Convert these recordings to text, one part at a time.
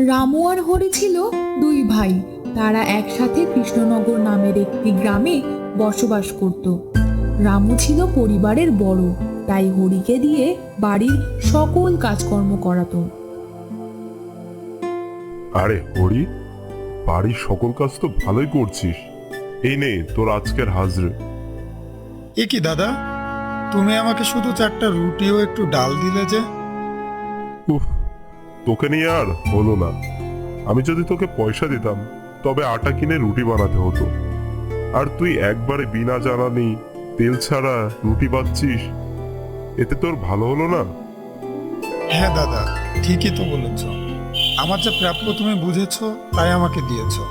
রামু আর হরি ছিল দুই ভাই। তারা একসাথে কৃষ্ণনগর নামের একটি গ্রামে বসবাস করত। রামু ছিল পরিবারের বড়, তাই হরিকে দিয়ে বাড়ির সকল কাজকর্ম করাতো। আরে হরি, বাড়ির সকল কাজ তো ভালোই করছিস। এই নে তোর আজকের হাজরে। এ কি দাদা, তুমি আমাকে শুধু 4টা রুটি ও একটু ডাল দিলে যে? উফ, তোকে নিয়ে আর হলো না। আমি যদি তোকে পয়সা দিতাম তবে আটা কিনে রুটি বানাতে হতো, আর তুই একবারে বিনা জ্বালানি তেল ছাড়া রুটি বাচ্ছিস। এতে তোর ভালো হলো না? হ্যাঁ দাদা, ঠিকই তো বলেছ। আমার যা প্রাপ্য তুমি বুঝেছো, তাই আমাকে দিয়েছো।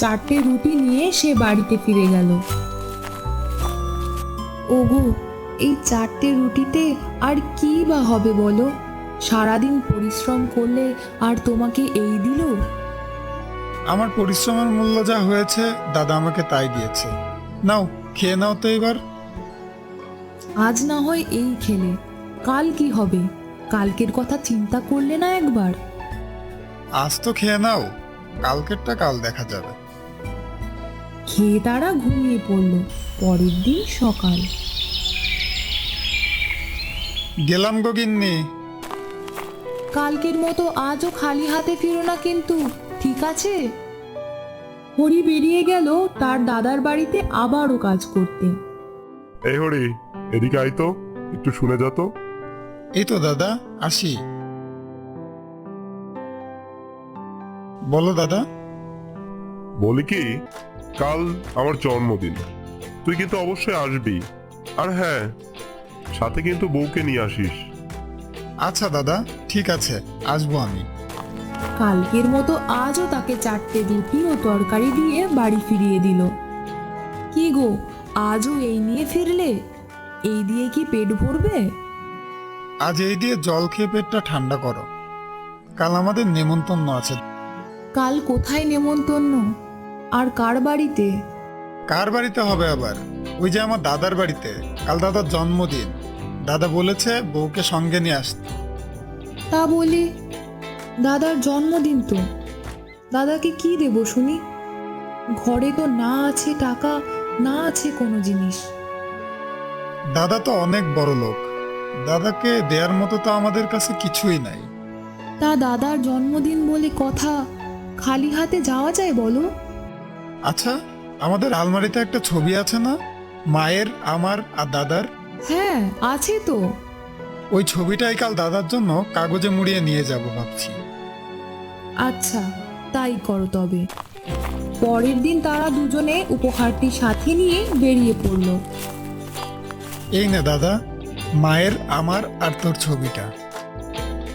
4টে রুটি নিয়ে সে বাড়িতে ফিরে গেল। ওগো, এই 4টে রুটিতে আর কি বা হবে বলো? সারাদিন পরিশ্রম করলে আর তোমাকে এই দিল? আমার পরিশ্রমের মূল্য যা হয়েছে দাদা আমাকে তাই দিয়েছে। নাও, খেয়ে নাও তো এবার। আজ না হয় এই খেলে, কাল কি হবে? কালকের কথা চিন্তা করলে না একবার? আজ তো খেয়ে নাও, কালকেরটা কাল দেখা যাবে। খেয়ে তারা ঘুমিয়ে পড়ল। পরের দিন সকাল। গেলাম গো গিন্নি। কালকের মতো আজও খালি হাতে ফিরো না কিন্তু, ঠিক আছে? হরি বেরিয়ে গেল তার দাদার বাড়িতে আবারও কাজ করতে। এই হরি, এদিকে আয় তো, একটু শুনে যা তো। এই তো দাদা, আসি। বলো দাদা। বলি কি, কাল আমার জন্মদিন, তুই কিন্তু অবশ্যই আসবি। আর হ্যাঁ, সাথে কিন্তু বউকে নিয়ে আসিস। আচ্ছা দাদা, ঠিক আছে, আসবো আমি। কালকের মতো আজও তাকে 4টে রুটি ও তরকারি দিয়ে বাড়ি ফিরিয়ে দিল। কি গো, আজও এই নিয়ে ফিরলে? এই দিয়ে কি পেট ভরবে? আজ এই দিয়ে জল খেয়ে পেটটা ঠান্ডা করো। কাল আমাদের নেমন্তন্ন আছে। কাল কোথায় নেমন্তন্ন? আর কার বাড়িতে? কার বাড়িতে হবে আবার? ওই যে আমার দাদার বাড়িতে। কাল দাদার জন্মদিন। দাদা বলেছে বউকে সঙ্গে নিয়ে আসতে। তা বলি, দাদার জন্মদিন তো, দাদাকে কি দেব শুনি? ঘরে তো না আছে টাকা, না আছে কোনো জিনিস। দাদা তো অনেক বড় লোক, দাদাকে দেওয়ার মতো তো আমাদের কাছে কিছুই নাই। তা দাদার জন্মদিন বলে কথা, খালি হাতে যাওয়া যায় বলো? আচ্ছা, আমাদের আলমারিতে একটা ছবি আছে না, মায়ের, আমার আর দাদার? হ্যাঁ, আছে তো। ওই ছবিটাই কাল দাদার জন্য কাগজে মুড়িয়ে নিয়ে যাব ভাবছি। আচ্ছা, তাই করো তবে। পরের দিন তারা দুজনে উপহারটি সাথে নিয়ে বেরিয়ে পড়ল। এই নে দাদা, মায়ের, আমার আর তোর ছবিটা।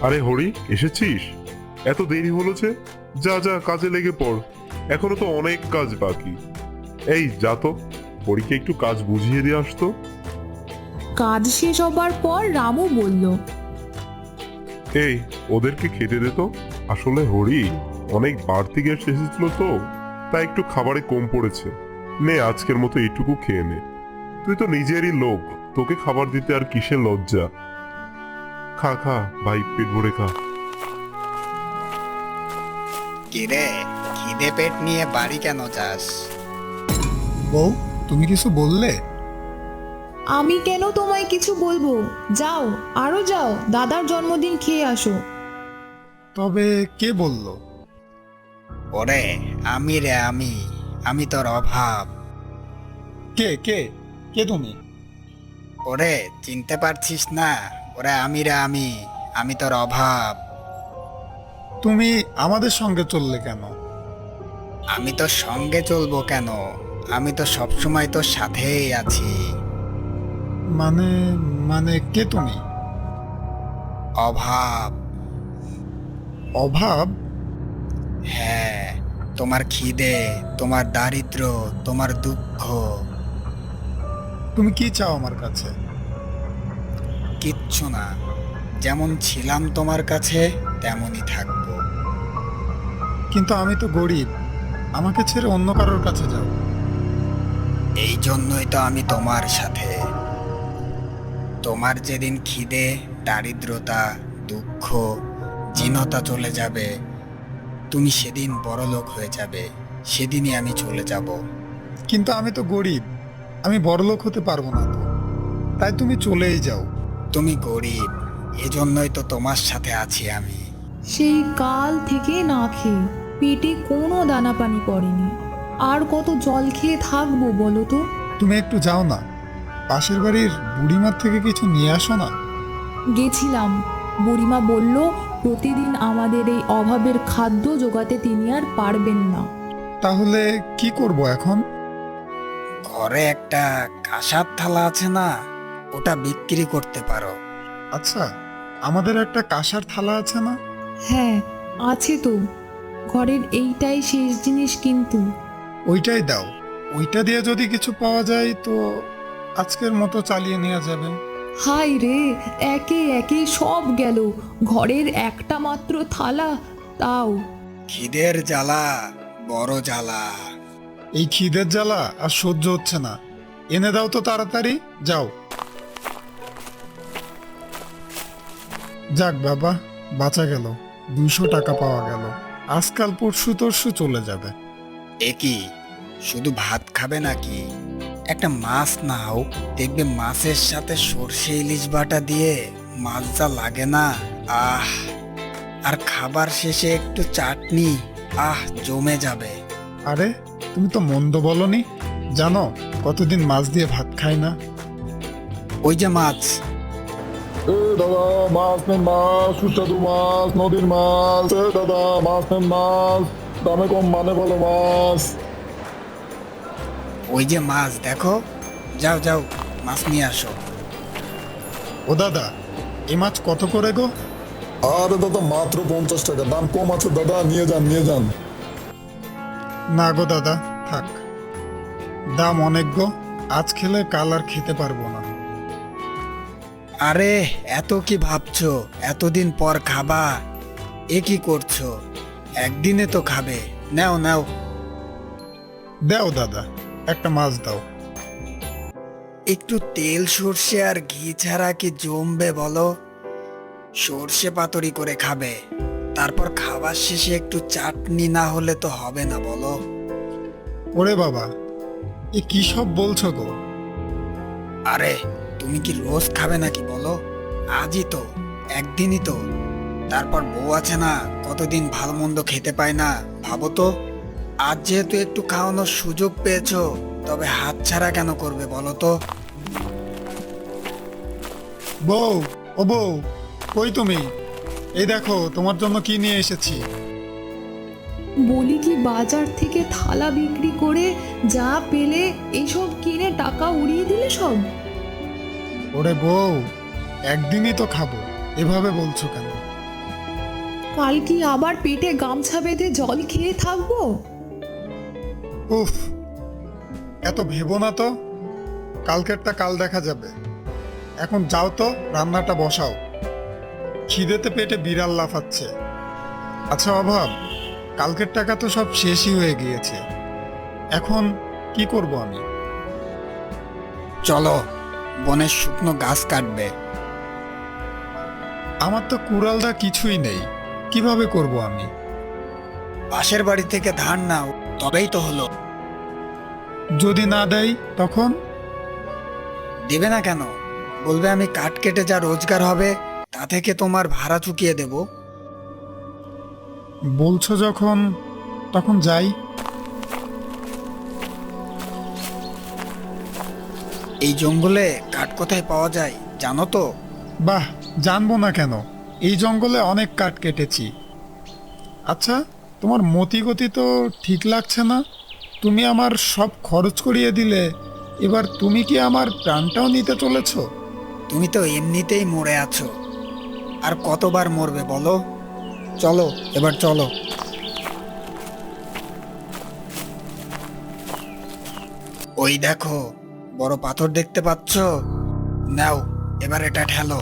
আরে হরি, এসেছিস? এত দেরি হলো যে? যা যা, কাজে লেগে পড়, এখনো তো অনেক কাজ বাকি। এই যা তো, হরিকে একটু কাজ বুঝিয়ে দিয়ে আসতো। কাজ শেষ হবার পর রামু বলল, এই ওদেরকে খেতে দে তো। আসলে হরি অনেক বাড়তি গ্যাস এসেছিল তো, তাই একটু খাবারে কম পড়েছে। নে, আজকের মতো এইটুকু খেয়ে নে। তুই তো নিজেরই লোক, তোকে খাবার দিতে আর কিসের লজ্জা। খা খা ভাই, পেট ভরে খা। কিরে, খিদে পেট নিয়ে বাড়ি কেন যাস? বউ, তুমি কিছু বললে? আমি কেন তোমায় কিছু বলবো? যাও, আরো যাও, দাদার জন্মদিন খেয়ে আসো। তবে কে বলল? ওরে, আমি রে আমি, আমি তোর অভাব। কে কে কে তুমি? ওরে, চিনতে পারছিস না? ওরে আমি রে আমি, আমি তোর অভাব। তুমি আমাদের সঙ্গে চললে কেন? আমি তোর সঙ্গে চলবো কেন? আমি তো সবসময় তোর সাথেই আছি। মানে মানে কে তুমি? অভাব। অভাব? হ্যাঁ, তোমার খিদে, তোমার দারিদ্র, তোমার দুঃখ। তুমি কি চাও আমার কাছে? কিচ্ছু না, যেমন ছিলাম তোমার কাছে তেমনই থাকবো। কিন্তু আমি তো গরিব, আমাকে ছেড়ে অন্য কারোর কাছে যাও। এই জন্যই তো আমি তোমার সাথে। তোমার যেদিন খিদে, দারিদ্রতা, দুঃখ, জীর্ণতা চলে যাবে, তুমি সেদিন বড় লোক হয়ে যাবে, সেদিনই আমি চলে যাব। কিন্তু আমি তো গরিব, আমি বড়লোক হতে পারবো না তো। তাই তুমি চলেই যাও। তুমি গরিব, এজন্যই তো তোমার সাথে আছি আমি। সেই কাল থেকে না খেয়ে পেটে কোনো দানা পানি পড়েনি। আর কত জল খেয়ে থাকবো বলো তো? তুমি একটু যাও না, পাশের বাড়ির বুড়িমার থেকে কিছু নিয়ে আসো না। গেছিলাম, বুড়িমা বলল প্রতিদিন আমাদের এই অভাবের খাদ্য জোগাতে তিনি আর পারবেন না। তাহলে কি করব এখন? ঘরে একটা কাঁসার থালা আছে না, ওটা বিক্রি করতে পারো। আচ্ছা, আমাদের একটা কাঁসার থালা আছে না? হ্যাঁ, আছে তো। ঘরের এইটাই শেষ জিনিস কিন্তু। ওইটাই দাও। ওইটা দিয়ে যদি কিছু পাওয়া যায় তো আজকের মতো চালিয়ে নেওয়া যাবে। হাই রে, একে একে সব গেল। ঘরের একটা মাত্র থালা, তাও। খিদের জ্বালা বড় জ্বালা। এই খিদের জ্বালা আর সহ্য হচ্ছে না। এনে দাও তো তাড়াতাড়ি, যাও। যাক বাবা, বাঁচা গেল। 200 টাকা পাওয়া গেল। আজকাল পরশু তরশু চলে যাবে। এ কি, শুধু ভাত খাবে নাকি? একটা মাছ নাও, দেখবে মাছের সাথে সর্ষে ইলিশ বাটা দিয়ে মাছ যা লাগে না, আহ! আর খাবার শেষে একটু চাটনি, আহ, জমে যাবে। আরে, তুমি তো মন্দ বলনি। জানো কতদিন মাছ দিয়ে ভাত খাই না। ওই যে মাছ। দাদা মাছ নেন, মাছ সুস্বাদু মাছ, নদীর মাছ। দাদা মাছ নেন, মাছ দামে কম, মানে ভালো মাছ। ওই যে মাছ, দেখো। যাও যাও, মাছ নিয়ে আসো। ও দাদা, এই মাছ কত করে গো? আরে দাদা মাত্র 50 টাকা, দাম কম আছে দাদা, নিয়ে যান নিয়ে যান। না গো দাদা, থাক। দাম অনেক গো, আজ খেলে কাল আর খেতে পারবো না। আরে এত কি ভাবছো? এতদিন পর খাবা, এ কি করছো? একদিনে তো খাবে, নাও নাও। দাও দাদা, একটা মাছ দাও। একটু তেল সর্ষে আর ঘি ছাড়া কি জমবে বলো? সর্ষে পাতুরি করে খাবে, তারপর খাবার শেষে একটু চাটনি না হলে তো হবে না বলো। ওরে বাবা, এ কি সব বলছো গো? আরে তুমি কি রোজ খাবে নাকি বলো? আজই তো, একদিনই তো। তারপর বউ আছে না, কতদিন ভালো মন্দ খেতে পায় না, ভাবো তো। আজ যেহেতু একটু খাওয়ানোর সুযোগ পেয়েছো, তবে হাত ছাড়া কেন করবে বলো তো? বউ, ও বউ, কই তুমি? এই দেখো তোমার জন্য কি নিয়ে এসেছি। বলি কি, বাজার থেকে থালা বিক্রি করে যা পেলে এসব কিনে টাকা উড়িয়ে দিলে সব? ওরে বউ, একদিনই তো খাবো, এভাবে বলছো কেন? কাল কি আবার পেটে গামছা বেঁধে জল খেয়ে থাকবো? উফ, এত ভেবো না তো। কালকেরটা কাল দেখা যাবে। এখন যাও তো, রান্নাটা বসাও। খিদেতে পেটে বিড়াল লাফাচ্ছে। আচ্ছা অভাব, কালকের টাকা তো সব শেষই হয়ে গিয়েছে। এখন কি করব আমি? চলো, বনের শুকনো গাছ কাটবে। আমার তো কুড়ালদা কিছুই নেই, কিভাবে করব আমি? পাশের বাড়ি থেকে ধান নাও, তবেই তো হলো। যদি না দেয় তখন? দেবে না কেন? বলবে আমি কাঠ কেটে যা রোজগার হবে তা থেকে তোমার ভাড়া চুকিয়ে দেব। বলছো যখন, তখন যাই। এই জঙ্গলে কাঠ কোথায় পাওয়া যায় জানো তো? বাহ, জানবো না কেন, এই জঙ্গলে অনেক কাঠ কেটেছি। আচ্ছা, তোমার মতিগতি তো ঠিক লাগছে না। তুমি আমার সব খরচ করিয়ে দিলে, এবার তুমি কি আমার প্রাণটাও নিতে চলেছ? তুমি তো এমনিতেই মরে আছো, আর কতবার মরবে বলো? চলো এবার চলো। ওই দেখো, বড় পাথর দেখতে পাচ্ছ? নাও, এবার এটা ঠেলো।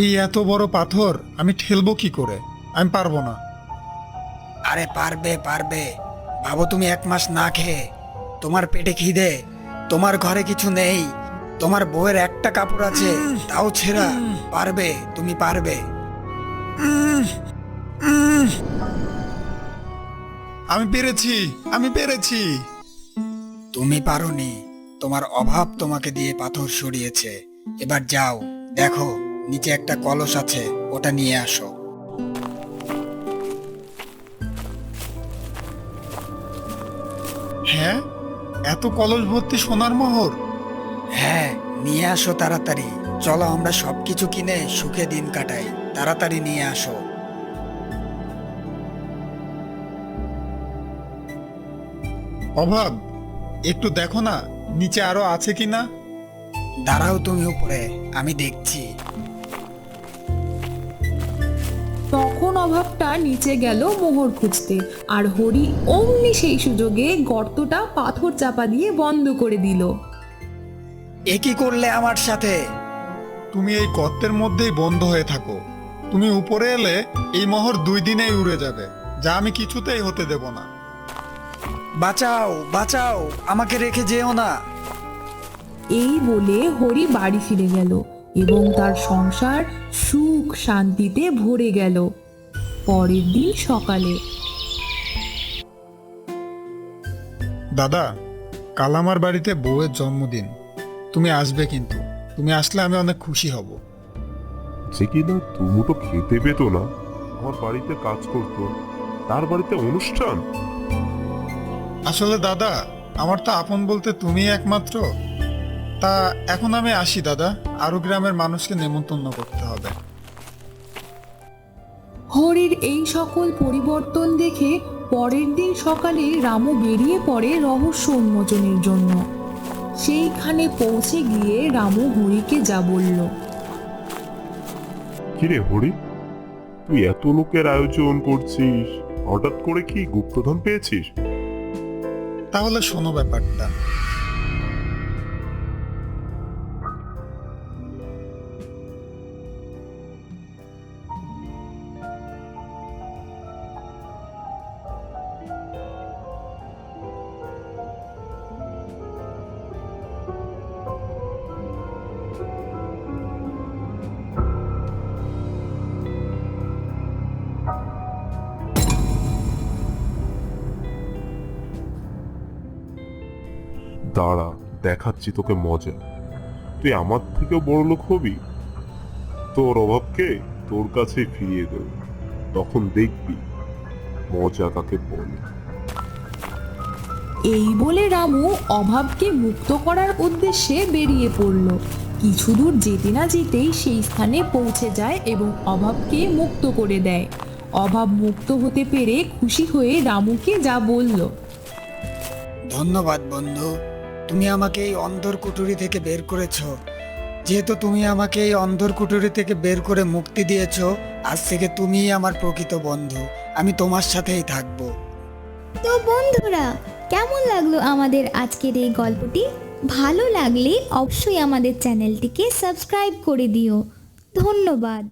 এই এত বড় পাথর আমি ঠেলবো কি করে? আমি পারবো না। আরে পারবে পারবে। ভাবো তুমি 1 মাস না খেয়ে, তোমার পেটে খিদে, তোমার ঘরে কিছু নেই, তোমার বউয়ের একটা কাপড় আছে তাও ছেঁড়া। পারবে, তুমি পারবে। আমি পেরেছি, আমি পেরেছি। তুমি পারোনি, তোমার অভাব তোমাকে দিয়ে পাথর সরিয়েছে। এবার যাও, দেখো নিচে একটা কলস আছে, ওটা নিয়ে আসো। হ্যাঁ, এত কলস ভর্তি সোনার মোহর। হ্যাঁ, নিয়ে আসো তাড়াতাড়ি। চলো আমরা সবকিছু কিনে সুখে দিন কাটাই। তাড়াতাড়ি নিয়ে আসো। অভাব, একটু দেখো না নিচে আরো আছে কিনা। দাঁড়াও তুমি উপরে, আমি দেখছি। তখন অভাবটা নিচে গেল মোহর খুঁজতে, আর হরি অমনি সেই সুযোগে গর্তটা পাথর চাপা দিয়ে বন্ধ করে দিল। এ কি করলে আমার সাথে? তুমি এই গর্তের মধ্যেই বন্ধ হয়ে থাকো। তুমি উপরে এলে এই মোহর 2 দিনেই উড়ে যাবে, যা আমি কিছুতেই হতে দেব না। বাঁচাও, বাঁচাও, আমাকে রেখে যেও না। এই বলে হরি বাড়ি ফিরে গেল এবং তার সংসার সুখ শান্তিতে ভরে গেল। পরের দিন সকালে দাদা, কাল আমার বাড়িতে বউয়ের জন্মদিন, তুমি আসবে কিন্তু। তুমি আসলে আমি অনেক খুশি হব। যে কিনা দুমুটো খেতে পেত না, আমার বাড়িতে কাজ করতো, তার বাড়িতে অনুষ্ঠান। আসলে দাদা, আমার তো আপন বলতে তুমিই একমাত্র। তা এখন আমি আসি দাদা, আরো গ্রামের মানুষকে নেমন্তন্ন করতে হবে। হরির এই সকল পরিবর্তন দেখে পরের দিন সকালে রামু বেরিয়ে পড়ে রহস্য উন্মোচনের জন্য। সেইখানে পৌঁছে গিয়ে রামু হরিকে যা বলল। কিরে হরি, তুই এত লোকের আয়োজন করছিস, হঠাৎ করে কি গুপ্তধন পেয়েছিস? তাহলে শোনো ব্যাপারটা। দাঁড়া, দেখাচ্ছি তোকে মজা। তুই আমার থেকেও বড় লোক হবি, তোর অভাবকে তোর কাছে ফিরিয়ে দেব, তখন দেখবি মজা কাকে বলে। এই বলে রামু অভাবকে মুক্ত করার উদ্দেশ্যে বেরিয়ে পড়ল। কিছু দূর যেতে না যেতেই সেই স্থানে পৌঁছে যায় এবং অভাবকে মুক্ত করে দেয়। অভাব মুক্ত হতে পেরে খুশি হয়ে রামুকে যা বলল। ধন্যবাদ বন্ধু, তুমি আমাকে এই অন্ধর কুঠুরি থেকে বের করেছো। যেহেতু তুমি আমাকে এই অন্ধর কুঠুরি থেকে বের করে মুক্তি দিয়েছো, আজ থেকে তুমিই আমার প্রকৃত বন্ধু। আমি তোমার সাথেই থাকবো। তো বন্ধুরা, কেমন লাগলো আমাদের আজকের এই গল্পটি? ভালো লাগলে অবশ্যই আমাদের চ্যানেলটিকে সাবস্ক্রাইব করে দিও। ধন্যবাদ।